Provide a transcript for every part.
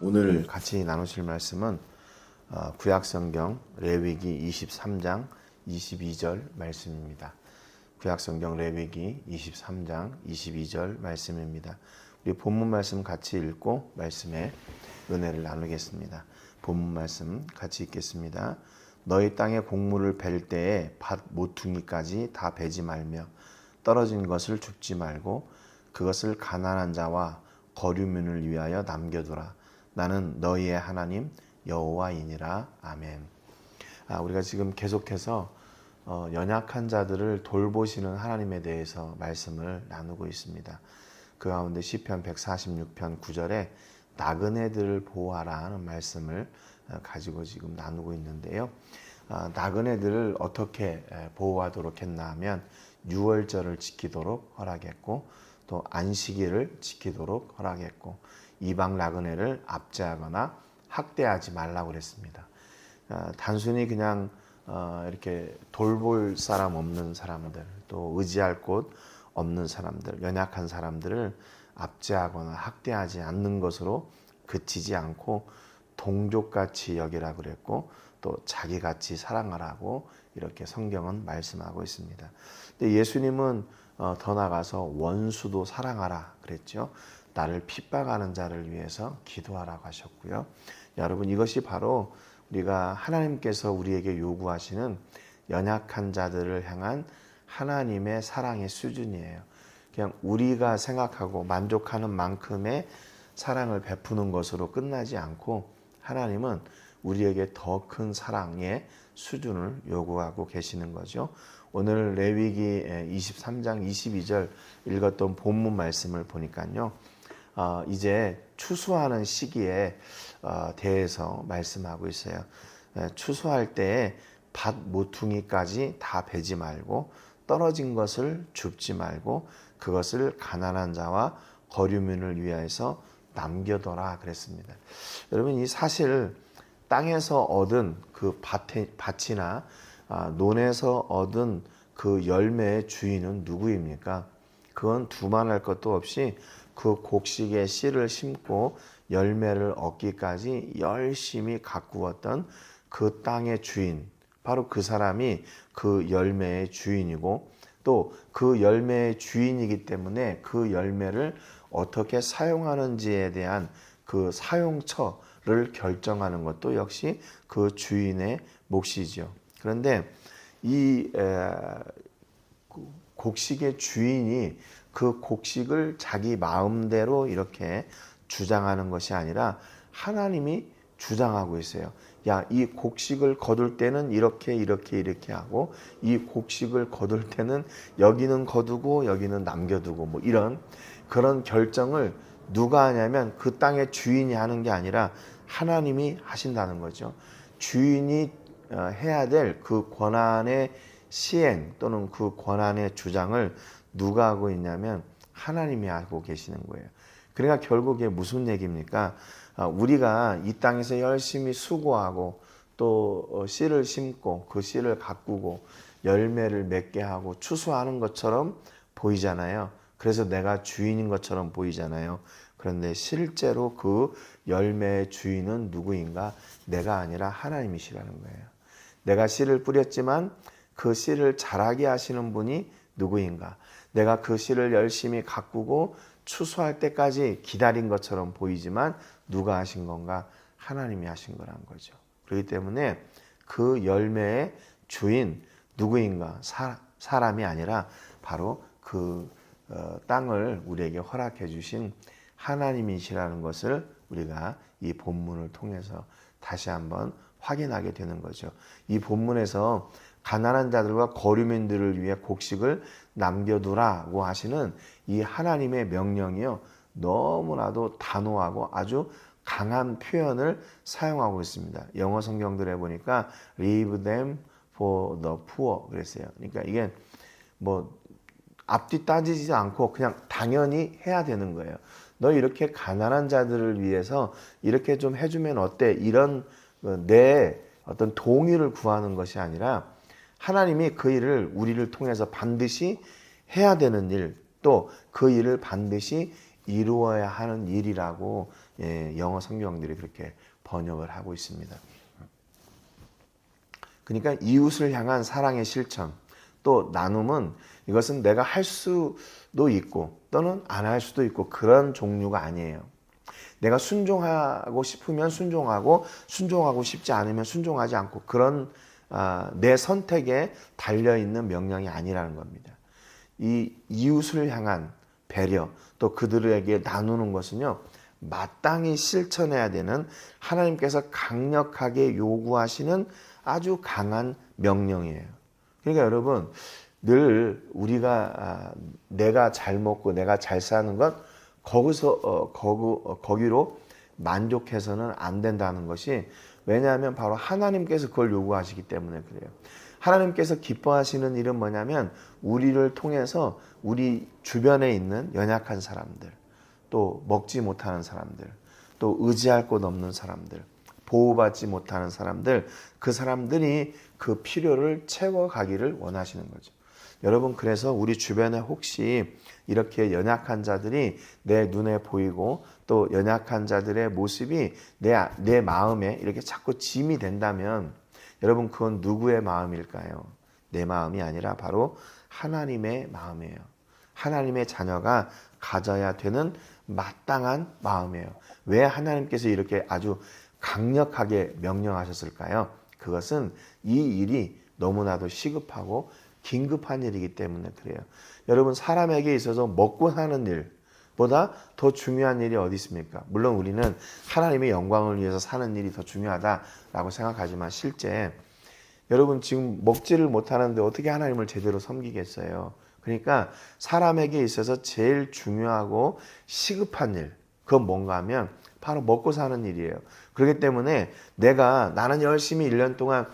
오늘 같이 나누실 말씀은 구약성경 레위기 23장 22절 말씀입니다. 구약성경 레위기 23장 22절 말씀입니다. 우리 본문 말씀 같이 읽고 말씀에 은혜를 나누겠습니다. 본문 말씀 같이 읽겠습니다. 너희 땅에 곡물을 벨 때에 밭 모퉁이까지 다 베지 말며 떨어진 것을 줍지 말고 그것을 가난한 자와 거류민을 위하여 남겨두라. 나는 너희의 하나님 여호와이니라. 아멘. 우리가 지금 계속해서 연약한 자들을 돌보시는 하나님에 대해서 말씀을 나누고 있습니다. 그 가운데 시편 146편 9절에 나그네들을 보호하라 하는 말씀을 가지고 지금 나누고 있는데요. 나그네들을 어떻게 보호하도록 했나 하면 유월절을 지키도록 허락했고 또 안식일을 지키도록 허락했고 이방 나그네를 압제하거나 학대하지 말라고 그랬습니다. 단순히 그냥 이렇게 돌볼 사람 없는 사람들, 또 의지할 곳 없는 사람들, 연약한 사람들을 압제하거나 학대하지 않는 것으로 그치지 않고 동족같이 여기라 그랬고 또 자기같이 사랑하라고 이렇게 성경은 말씀하고 있습니다. 근데 예수님은 더 나아가서 원수도 사랑하라 그랬죠. 나를 핍박하는 자를 위해서 기도하라고 하셨고요. 여러분, 이것이 바로 우리가 하나님께서 우리에게 요구하시는 연약한 자들을 향한 하나님의 사랑의 수준이에요. 그냥 우리가 생각하고 만족하는 만큼의 사랑을 베푸는 것으로 끝나지 않고 하나님은 우리에게 더 큰 사랑의 수준을 요구하고 계시는 거죠. 오늘 레위기 23장 22절 읽었던 본문 말씀을 보니까요. 이제 추수하는 시기에 대해서 말씀하고 있어요. 추수할 때에 밭 모퉁이까지 다 베지 말고 떨어진 것을 줍지 말고 그것을 가난한 자와 거류민을 위하여서 남겨둬라 그랬습니다. 여러분, 이 사실 땅에서 얻은 그 밭이나 논에서 얻은 그 열매의 주인은 누구입니까? 그건 두말할 것도 없이 그 곡식의 씨를 심고 열매를 얻기까지 열심히 가꾸었던 그 땅의 주인, 바로 그 사람이 그 열매의 주인이고 또 그 열매의 주인이기 때문에 그 열매를 어떻게 사용하는지에 대한 그 사용처를 결정하는 것도 역시 그 주인의 몫이죠. 그런데 이 곡식의 주인이 그 곡식을 자기 마음대로 이렇게 주장하는 것이 아니라 하나님이 주장하고 있어요. 야, 이 곡식을 거둘 때는 이렇게 하고 이 곡식을 거둘 때는 여기는 거두고 여기는 남겨두고 뭐 이런 그런 결정을 누가 하냐면 그 땅의 주인이 하는 게 아니라 하나님이 하신다는 거죠. 주인이 해야 될 그 권한의 시행 또는 그 권한의 주장을 누가 하고 있냐면 하나님이 하고 계시는 거예요. 그러니까 결국에 무슨 얘기입니까? 우리가 이 땅에서 열심히 수고하고 또 씨를 심고 그 씨를 가꾸고 열매를 맺게 하고 추수하는 것처럼 보이잖아요. 그래서 내가 주인인 것처럼 보이잖아요. 그런데 실제로 그 열매의 주인은 누구인가? 내가 아니라 하나님이시라는 거예요. 내가 씨를 뿌렸지만 그 씨를 자라게 하시는 분이 누구인가? 내가 그 씨를 열심히 가꾸고 추수할 때까지 기다린 것처럼 보이지만 누가 하신 건가? 하나님이 하신 거란 거죠. 그렇기 때문에 그 열매의 주인 누구인가? 사람이 아니라 바로 그 땅을 우리에게 허락해 주신 하나님이시라는 것을 우리가 이 본문을 통해서 다시 한번 확인하게 되는 거죠. 이 본문에서 가난한 자들과 거류민들을 위해 곡식을 남겨두라고 하시는 이 하나님의 명령이요, 너무나도 단호하고 아주 강한 표현을 사용하고 있습니다. 영어 성경들에 보니까 leave them for the poor 그랬어요. 그러니까 이게 뭐 앞뒤 따지지 않고 그냥 당연히 해야 되는 거예요. 너 이렇게 가난한 자들을 위해서 이렇게 좀 해주면 어때? 이런 내 어떤 동의를 구하는 것이 아니라 하나님이 그 일을 우리를 통해서 반드시 해야 되는 일, 또 그 일을 반드시 이루어야 하는 일이라고 영어 성경들이 그렇게 번역을 하고 있습니다. 그러니까 이웃을 향한 사랑의 실천, 또 나눔은 이것은 내가 할 수도 있고 또는 안 할 수도 있고 그런 종류가 아니에요. 내가 순종하고 싶으면 순종하고 순종하고 싶지 않으면 순종하지 않고 그런 내 선택에 달려있는 명령이 아니라는 겁니다. 이 이웃을 향한 배려 또 그들에게 나누는 것은요, 마땅히 실천해야 되는 하나님께서 강력하게 요구하시는 아주 강한 명령이에요. 그러니까 여러분, 늘 우리가 내가 잘 먹고 내가 잘 사는 것 거기로 만족해서는 안 된다는 것이, 왜냐하면 바로 하나님께서 그걸 요구하시기 때문에 그래요. 하나님께서 기뻐하시는 일은 뭐냐면 우리를 통해서 우리 주변에 있는 연약한 사람들, 또 먹지 못하는 사람들, 또 의지할 곳 없는 사람들, 보호받지 못하는 사람들, 그 사람들이 그 필요를 채워가기를 원하시는 거죠. 여러분, 그래서 우리 주변에 혹시 이렇게 연약한 자들이 내 눈에 보이고 또 연약한 자들의 모습이 내 마음에 이렇게 자꾸 짐이 된다면 여러분, 그건 누구의 마음일까요? 내 마음이 아니라 바로 하나님의 마음이에요. 하나님의 자녀가 가져야 되는 마땅한 마음이에요. 왜 하나님께서 이렇게 아주 강력하게 명령하셨을까요? 그것은 이 일이 너무나도 시급하고 긴급한 일이기 때문에 그래요. 여러분, 사람에게 있어서 먹고 사는 일보다 더 중요한 일이 어디 있습니까? 물론 우리는 하나님의 영광을 위해서 사는 일이 더 중요하다라고 생각하지만 실제 여러분, 지금 먹지를 못하는데 어떻게 하나님을 제대로 섬기겠어요? 그러니까 사람에게 있어서 제일 중요하고 시급한 일, 그건 뭔가 하면 바로 먹고 사는 일이에요. 그렇기 때문에 나는 열심히 1년 동안,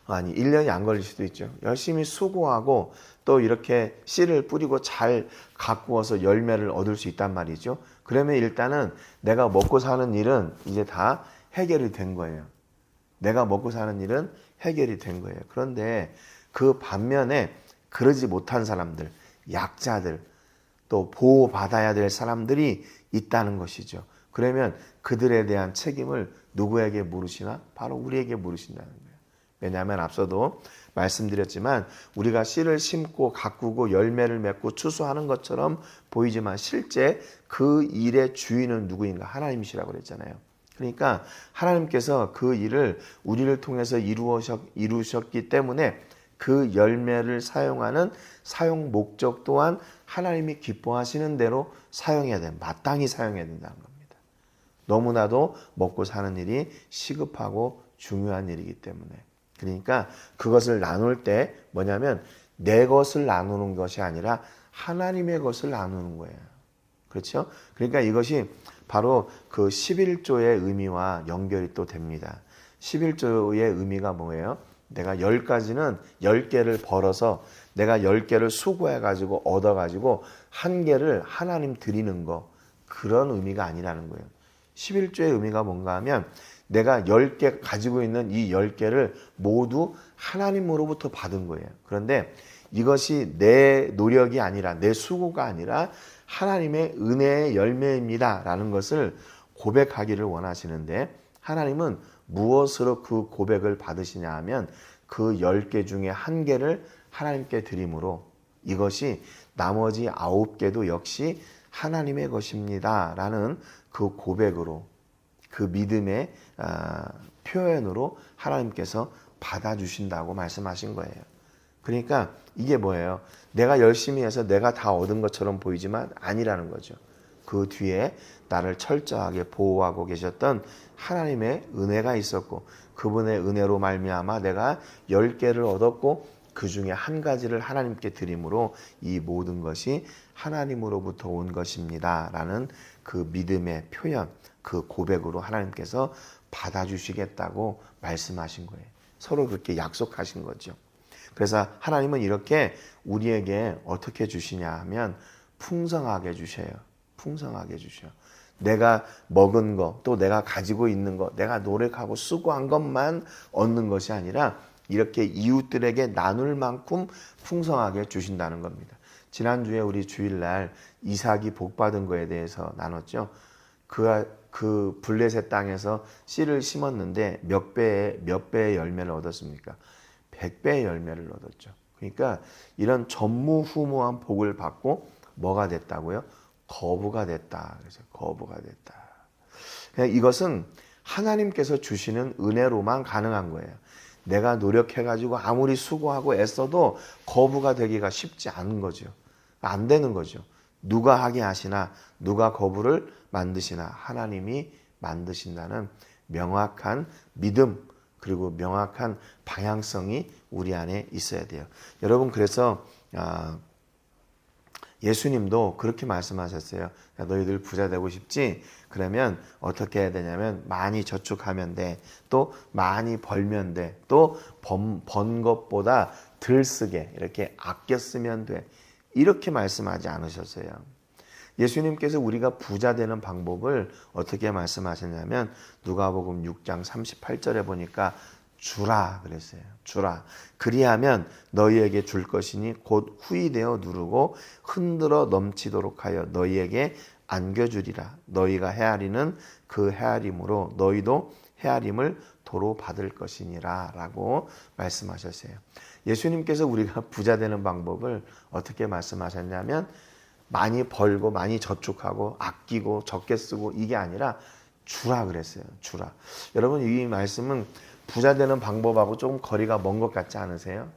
1년이 안 걸릴 수도 있죠. 열심히 수고하고 또 이렇게 씨를 뿌리고 잘 가꾸어서 열매를 얻을 수 있단 말이죠. 그러면 일단은 내가 먹고 사는 일은 이제 다 해결이 된 거예요. 내가 먹고 사는 일은 해결이 된 거예요. 그런데 그 반면에 그러지 못한 사람들, 약자들, 또 보호받아야 될 사람들이 있다는 것이죠. 그러면 그들에 대한 책임을 누구에게 물으시나? 바로 우리에게 물으신다는 거예요. 왜냐하면 앞서도 말씀드렸지만 우리가 씨를 심고 가꾸고 열매를 맺고 추수하는 것처럼 보이지만 실제 그 일의 주인은 누구인가? 하나님이시라고 그랬잖아요. 그러니까 하나님께서 그 일을 우리를 통해서 이루셨기 때문에 그 열매를 사용하는 사용 목적 또한 하나님이 기뻐하시는 대로 사용해야 돼. 마땅히 사용해야 된다는 겁니다. 너무나도 먹고 사는 일이 시급하고 중요한 일이기 때문에. 그러니까 그것을 나눌 때 뭐냐면 내 것을 나누는 것이 아니라 하나님의 것을 나누는 거예요. 그렇죠? 그러니까 이것이 바로 그 11조의 의미와 연결이 또 됩니다. 11조의 의미가 뭐예요? 내가 10가지는 10개를 벌어서 내가 10개를 수고해가지고 얻어가지고 1개를 하나님 드리는 거, 그런 의미가 아니라는 거예요. 11조의 의미가 뭔가 하면 내가 10개 가지고 있는 이 10개를 모두 하나님으로부터 받은 거예요. 그런데 이것이 내 노력이 아니라 내 수고가 아니라 하나님의 은혜의 열매입니다 라는 것을 고백하기를 원하시는데, 하나님은 무엇으로 그 고백을 받으시냐 하면 그 10개 중에 1개를 하나님께 드림으로 이것이 나머지 9개도 역시 하나님의 것입니다 라는 그 고백으로, 그 믿음의 표현으로 하나님께서 받아주신다고 말씀하신 거예요. 그러니까 이게 뭐예요? 내가 열심히 해서 내가 다 얻은 것처럼 보이지만 아니라는 거죠. 그 뒤에 나를 철저하게 보호하고 계셨던 하나님의 은혜가 있었고 그분의 은혜로 말미암아 내가 10개를 얻었고 그 중에 1가지를 하나님께 드림으로 이 모든 것이 하나님으로부터 온 것입니다 라는 그 믿음의 표현, 그 고백으로 하나님께서 받아주시겠다고 말씀하신 거예요. 서로 그렇게 약속하신 거죠. 그래서 하나님은 이렇게 우리에게 어떻게 주시냐 하면 풍성하게 주셔요. 풍성하게 주셔요. 내가 먹은 거, 또 내가 가지고 있는 거, 내가 노력하고 수고한 것만 얻는 것이 아니라 이렇게 이웃들에게 나눌 만큼 풍성하게 주신다는 겁니다. 지난주에 우리 주일날 이삭이 복받은 거에 대해서 나눴죠. 그 블레셋 땅에서 씨를 심었는데 몇 배의 열매를 얻었습니까? 100배의 열매를 얻었죠. 그러니까 이런 전무후무한 복을 받고 뭐가 됐다고요? 거부가 됐다. 그래서 거부가 됐다. 그냥 이것은 하나님께서 주시는 은혜로만 가능한 거예요. 내가 노력해가지고 아무리 수고하고 애써도 거부가 되기가 쉽지 않은 거죠. 안 되는 거죠. 누가 하게 하시나, 누가 거부를 만드시나, 하나님이 만드신다는 명확한 믿음, 그리고 명확한 방향성이 우리 안에 있어야 돼요. 여러분, 그래서 예수님도 그렇게 말씀하셨어요. 야, 너희들 부자 되고 싶지? 그러면 어떻게 해야 되냐면 많이 저축하면 돼. 또 많이 벌면 돼. 또 번 것보다 덜 쓰게 이렇게 아껴 쓰면 돼. 이렇게 말씀하지 않으셨어요. 예수님께서 우리가 부자 되는 방법을 어떻게 말씀하셨냐면 누가복음 6장 38절에 보니까 주라 그랬어요. 주라. 그리하면 너희에게 줄 것이니 곧 후이되어 누르고 흔들어 넘치도록 하여 너희에게 안겨주리라. 너희가 헤아리는 그 헤아림으로 너희도 헤아림을 도로 받을 것이니라 라고 말씀하셨어요. 예수님께서 우리가 부자 되는 방법을 어떻게 말씀하셨냐면 많이 벌고 많이 저축하고 아끼고 적게 쓰고 이게 아니라 주라 그랬어요. 주라. 여러분, 이 말씀은 부자 되는 방법하고 조금 거리가 먼 것 같지 않으세요?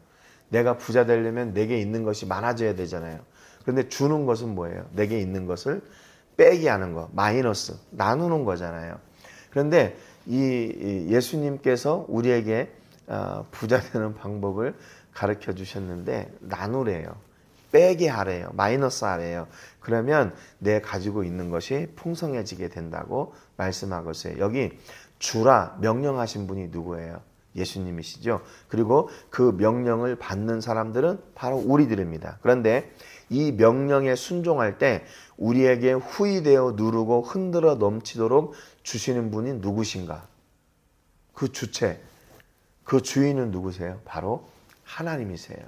내가 부자 되려면 내게 있는 것이 많아져야 되잖아요. 그런데 주는 것은 뭐예요? 내게 있는 것을 빼기 하는 거, 마이너스, 나누는 거잖아요. 그런데 이 예수님께서 우리에게 부자 되는 방법을 가르쳐 주셨는데 나누래요. 빼게 하래요. 마이너스 하래요. 그러면 내 가지고 있는 것이 풍성해지게 된다고 말씀하고 있어요. 여기 주라 명령하신 분이 누구예요? 예수님이시죠. 그리고 그 명령을 받는 사람들은 바로 우리들입니다. 그런데 이 명령에 순종할 때 우리에게 후이되어 누르고 흔들어 넘치도록 주시는 분이 누구신가? 그 주체, 그 주인은 누구세요? 바로 하나님이세요.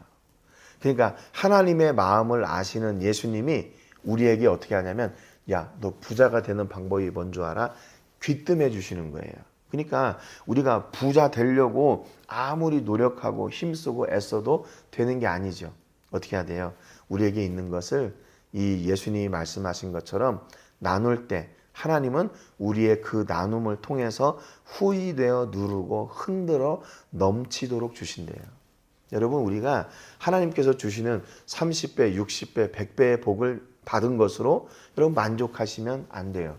그러니까 하나님의 마음을 아시는 예수님이 우리에게 어떻게 하냐면 야, 너 부자가 되는 방법이 뭔 줄 알아? 귀뜸해 주시는 거예요. 그러니까 우리가 부자 되려고 아무리 노력하고 힘쓰고 애써도 되는 게 아니죠. 어떻게 해야 돼요? 우리에게 있는 것을 이 예수님이 말씀하신 것처럼 나눌 때 하나님은 우리의 그 나눔을 통해서 후이되어 누르고 흔들어 넘치도록 주신대요. 여러분, 우리가 하나님께서 주시는 30배, 60배, 100배의 복을 받은 것으로 여러분 만족하시면 안 돼요.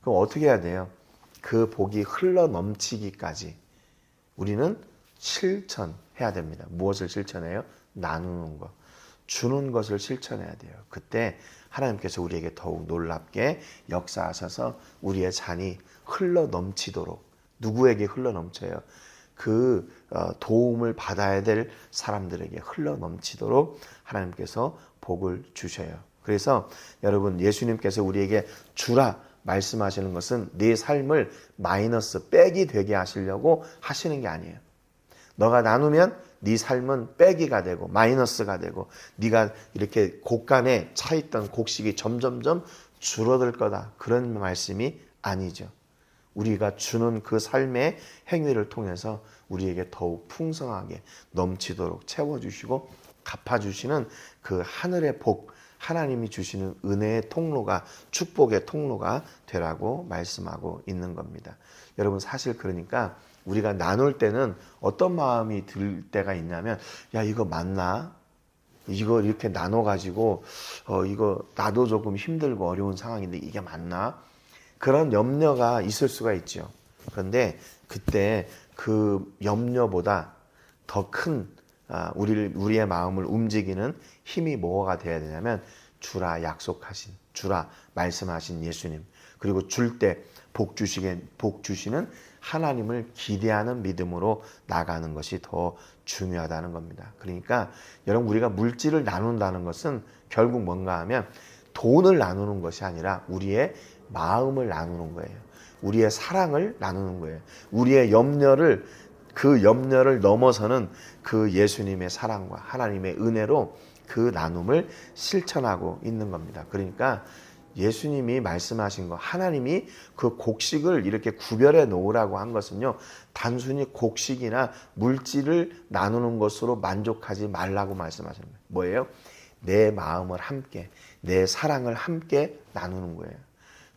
그럼 어떻게 해야 돼요? 그 복이 흘러 넘치기까지 우리는 실천해야 됩니다. 무엇을 실천해요? 나누는 것. 주는 것을 실천해야 돼요. 그때 하나님께서 우리에게 더욱 놀랍게 역사하셔서 우리의 잔이 흘러 넘치도록, 누구에게 흘러 넘쳐요? 그 도움을 받아야 될 사람들에게 흘러 넘치도록 하나님께서 복을 주셔요. 그래서 여러분, 예수님께서 우리에게 주라 말씀하시는 것은 네 삶을 마이너스 빼기 되게 하시려고 하시는 게 아니에요. 너가 나누면 네 삶은 빼기가 되고 마이너스가 되고 네가 이렇게 곡간에 차있던 곡식이 점점점 줄어들 거다. 그런 말씀이 아니죠. 우리가 주는 그 삶의 행위를 통해서 우리에게 더욱 풍성하게 넘치도록 채워주시고 갚아주시는 그 하늘의 복, 하나님이 주시는 은혜의 통로가, 축복의 통로가 되라고 말씀하고 있는 겁니다. 여러분, 사실 그러니까 우리가 나눌 때는 어떤 마음이 들 때가 있냐면 야, 이거 맞나? 이거 이렇게 나눠가지고 이거 나도 조금 힘들고 어려운 상황인데 이게 맞나? 그런 염려가 있을 수가 있죠. 그런데 그때 그 염려보다 더 큰 우리의 마음을 움직이는 힘이 뭐가 돼야 되냐면 주라 약속하신, 주라 말씀하신 예수님, 그리고 줄 때 복 주시는 하나님을 기대하는 믿음으로 나가는 것이 더 중요하다는 겁니다. 그러니까 여러분, 우리가 물질을 나눈다는 것은 결국 뭔가 하면 돈을 나누는 것이 아니라 우리의 마음을 나누는 거예요. 우리의 사랑을 나누는 거예요. 우리의 그 염려를 넘어서는 그 예수님의 사랑과 하나님의 은혜로 그 나눔을 실천하고 있는 겁니다. 그러니까 예수님이 말씀하신 거, 하나님이 그 곡식을 이렇게 구별해 놓으라고 한 것은요, 단순히 곡식이나 물질을 나누는 것으로 만족하지 말라고 말씀하시는 거예요. 뭐예요? 내 마음을 함께, 내 사랑을 함께 나누는 거예요.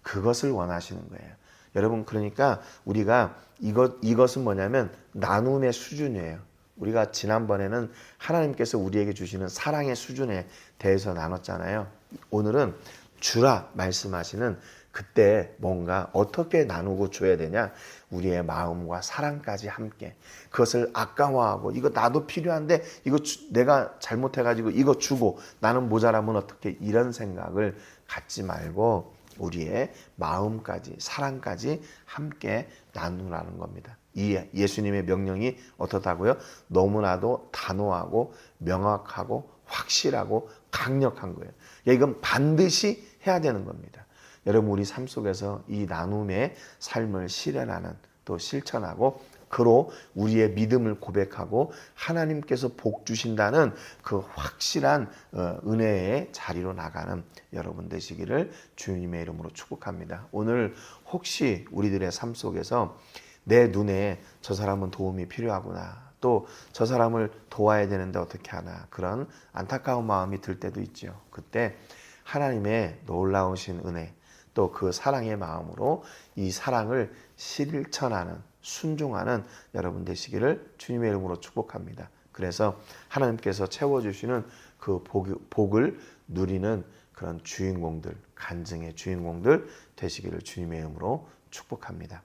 그것을 원하시는 거예요. 여러분, 그러니까 우리가 이것은 뭐냐면 나눔의 수준이에요. 우리가 지난번에는 하나님께서 우리에게 주시는 사랑의 수준에 대해서 나눴잖아요. 오늘은 주라 말씀하시는 그때 뭔가 어떻게 나누고 줘야 되냐, 우리의 마음과 사랑까지 함께 그것을 아까워하고 이거 나도 필요한데 이거 내가 잘못해가지고 이거 주고 나는 모자라면 어떻게, 이런 생각을 갖지 말고 우리의 마음까지 사랑까지 함께 나누라는 겁니다. 이 예수님의 명령이 어떻다고요? 너무나도 단호하고 명확하고 확실하고 강력한 거예요. 이건 반드시 해야 되는 겁니다. 여러분, 우리 삶 속에서 이 나눔의 삶을 실현하는, 또 실천하고 그로 우리의 믿음을 고백하고 하나님께서 복 주신다는 그 확실한 은혜의 자리로 나가는 여러분 되시기를 주님의 이름으로 축복합니다. 오늘 혹시 우리들의 삶 속에서 내 눈에 저 사람은 도움이 필요하구나, 또 저 사람을 도와야 되는데 어떻게 하나, 그런 안타까운 마음이 들 때도 있죠. 그때 하나님의 놀라우신 은혜, 또 그 사랑의 마음으로 이 사랑을 실천하는, 순종하는 여러분 되시기를 주님의 이름으로 축복합니다. 그래서 하나님께서 채워주시는 그 복을 누리는 그런 주인공들, 간증의 주인공들 되시기를 주님의 이름으로 축복합니다.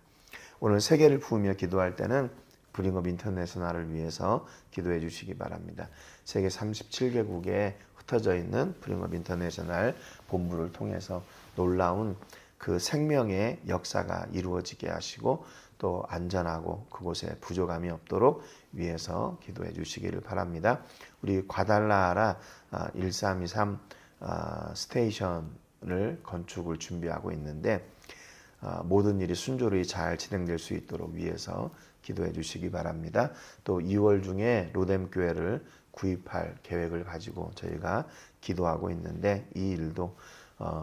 오늘 세계를 부으며 기도할 때는 브링업 인터내셔널을 위해서 기도해 주시기 바랍니다. 세계 37개국에 흩어져 있는 브링업 인터내셔널 본부를 통해서 놀라운 그 생명의 역사가 이루어지게 하시고 또 안전하고 그곳에 부족함이 없도록 위해서 기도해 주시기를 바랍니다. 우리 과달라하라 1323 스테이션을 건축을 준비하고 있는데 모든 일이 순조로이 잘 진행될 수 있도록 위해서 기도해 주시기 바랍니다. 또 2월 중에 로뎀 교회를 구입할 계획을 가지고 저희가 기도하고 있는데 이 일도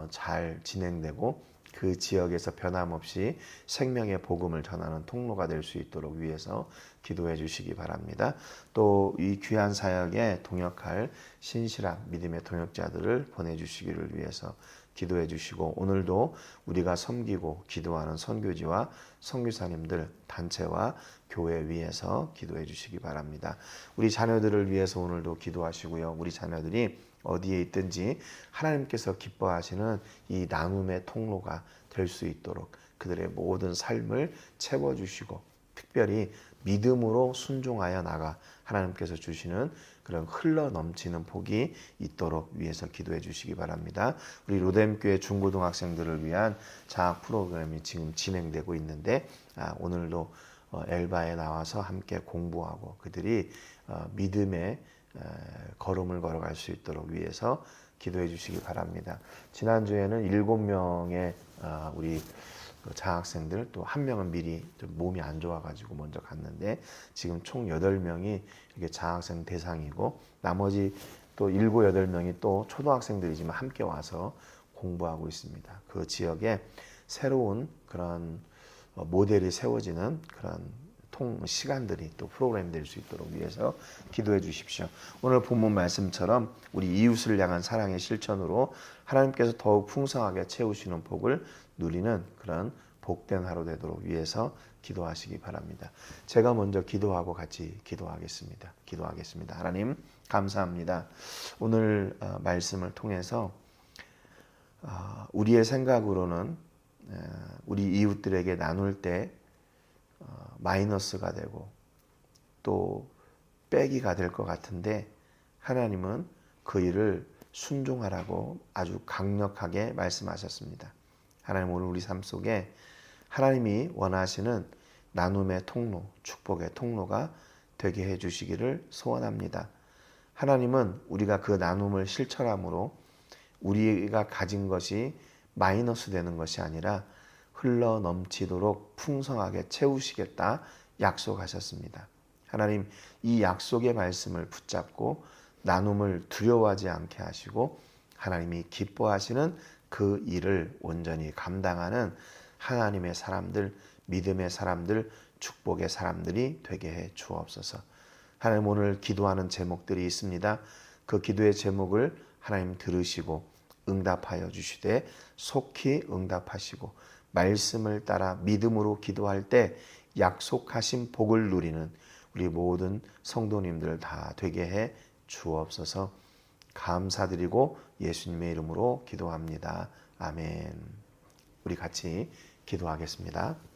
잘 진행되고 그 지역에서 변함없이 생명의 복음을 전하는 통로가 될 수 있도록 위해서 기도해 주시기 바랍니다. 또 이 귀한 사역에 동역할 신실한 믿음의 동역자들을 보내주시기를 위해서 기도해 주시고, 오늘도 우리가 섬기고 기도하는 선교지와 선교사님들, 단체와 교회 위해서 기도해 주시기 바랍니다. 우리 자녀들을 위해서 오늘도 기도하시고요. 우리 자녀들이 어디에 있든지 하나님께서 기뻐하시는 이 나눔의 통로가 될 수 있도록 그들의 모든 삶을 채워주시고, 특별히 믿음으로 순종하여 나가 하나님께서 주시는 그런 흘러 넘치는 복이 있도록 위해서 기도해 주시기 바랍니다. 우리 로뎀교회 중고등학생들을 위한 장학 프로그램이 지금 진행되고 있는데 오늘도 엘바에 나와서 함께 공부하고 그들이 믿음의 걸음을 걸어갈 수 있도록 위해서 기도해 주시기 바랍니다. 지난주에는 7명의 우리 장학생들, 또 한 명은 미리 좀 몸이 안 좋아가지고 먼저 갔는데 지금 총 8명이 이렇게 장학생 대상이고, 나머지 또 7, 8명이 또 초등학생들이지만 함께 와서 공부하고 있습니다. 그 지역에 새로운 그런 모델이 세워지는 그런 시간들이 또 프로그램 될 수 있도록 위해서 기도해 주십시오. 오늘 본문 말씀처럼 우리 이웃을 향한 사랑의 실천으로 하나님께서 더욱 풍성하게 채우시는 복을 누리는 그런 복된 하루 되도록 위해서 기도하시기 바랍니다. 제가 먼저 기도하고 같이 기도하겠습니다. 하나님, 감사합니다. 오늘 말씀을 통해서 우리의 생각으로는 우리 이웃들에게 나눌 때 마이너스가 되고 또 빼기가 될 것 같은데, 하나님은 그 일을 순종하라고 아주 강력하게 말씀하셨습니다. 하나님, 오늘 우리 삶 속에 하나님이 원하시는 나눔의 통로, 축복의 통로가 되게 해주시기를 소원합니다. 하나님은 우리가 그 나눔을 실천함으로 우리가 가진 것이 마이너스 되는 것이 아니라 흘러 넘치도록 풍성하게 채우시겠다 약속하셨습니다. 하나님, 이 약속의 말씀을 붙잡고 나눔을 두려워하지 않게 하시고 하나님이 기뻐하시는 그 일을 온전히 감당하는 하나님의 사람들, 믿음의 사람들, 축복의 사람들이 되게 해 주옵소서. 하나님, 오늘 기도하는 제목들이 있습니다. 그 기도의 제목을 하나님 들으시고 응답하여 주시되 속히 응답하시고 말씀을 따라 믿음으로 기도할 때 약속하신 복을 누리는 우리 모든 성도님들 다 되게 해 주옵소서. 감사드리고 예수님의 이름으로 기도합니다. 아멘. 우리 같이 기도하겠습니다.